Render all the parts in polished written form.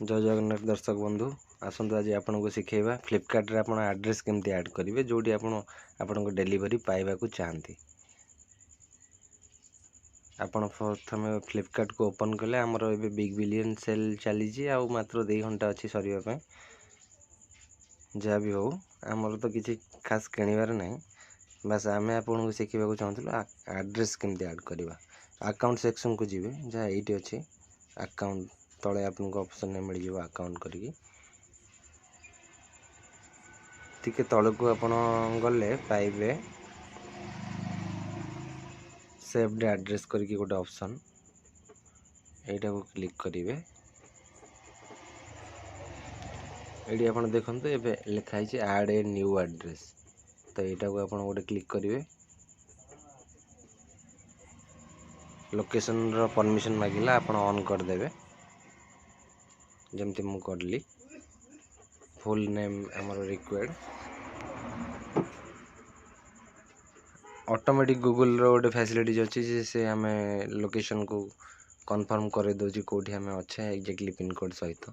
जय जगन्नाथ दर्शक बंधु आसतु आज आपन को शिखेबा फ्लिपकार्ट रे आपण एड्रेस केमती ऐड करेंगे जोटी आपण डेलीवरी पाइबा को चाहती। आपण प्रथम फ्लिपकार्ट को ओपन कले आमर ए बिग बिलियन सेल चली आ मात्र 2 घंटा अच्छी सरीवा जहाँ भी हो आमर तो किसी खास किणवार ना बस आम आपन को शिखा चाहूँ एड्रेस केमती ऐड करवा। अकाउंट सेक्शन को जी जहाँ ये अच्छे अकाउंट तले आपको ऑप्शन मिल जाए अकाउंट करी तल को आप गले पाइबे सेव्ड एड्रेस करके गोटे ऑप्शन यहाँ को क्लिक करेंगे। ये आप देखते ये लिखाई ऐड ए न्यू एड्रेस तो यहाँ को आप गोटे क्लिक करेंगे। लोकेशन रो परमिशन मांगला आप ऑन करदे जमती मु करली फुल नेम आमर रिक्वायर्ड ऑटोमेटिक गूगल रो गोटे फैसिलिटीज अच्छी से आम लोकेशन को कन्फर्म कर दौर कौटी आम अच्छे एक्जाक्टली पिन कोड सहित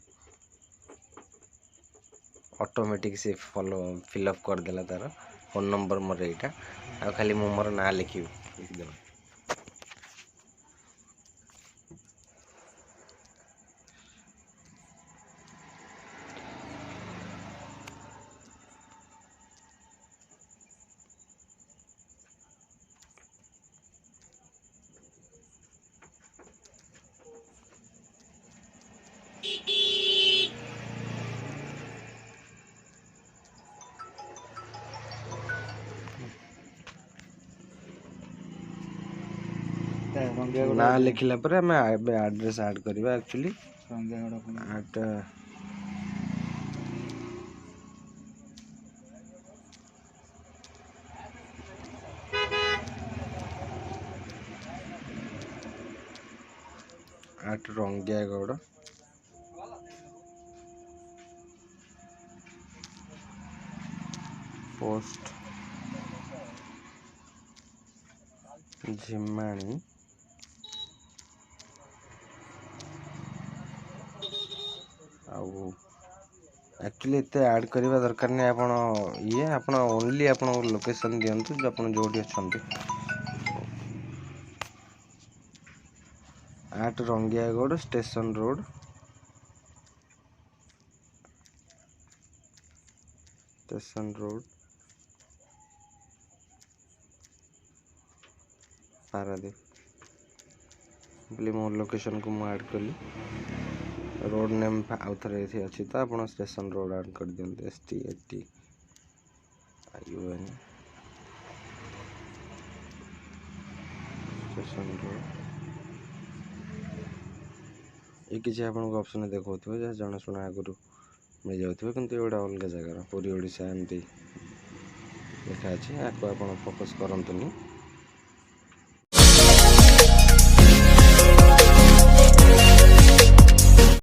ऑटोमेटिक से फॉलो फिलअप करदेला तार फोन नंबर मोर यहाँ आ खाली मु मोर ना लिखदेव। ना लिखला पर आम एड्रेस ऐड करवा एक्चुअली एट रंगियागौड़ पोस्ट झिमाणी एक्चुअली इतने ऐड करवा दरकार नहीं आप ये आप ओनली आप लोकेशन दिंतु जो आप जोटी अच्छा एट रंगियागौड़ स्टेशन रोड पारादीप बोले मो लोकेशन को मुझे ऐड कली रोड नेम आउ थे अच्छी तो आप स्टेशन रोड ऐड कर दिखाते ST80 IUN स्टेशन रोड ये किसी आपको ऑप्शन देखो जहाँ जनाशुना आगुरी मिल जाऊे कि गोटे अलग जगार पूरी ओडिशा एमती लिखा अच्छे आपको आप फोकस करतुनि।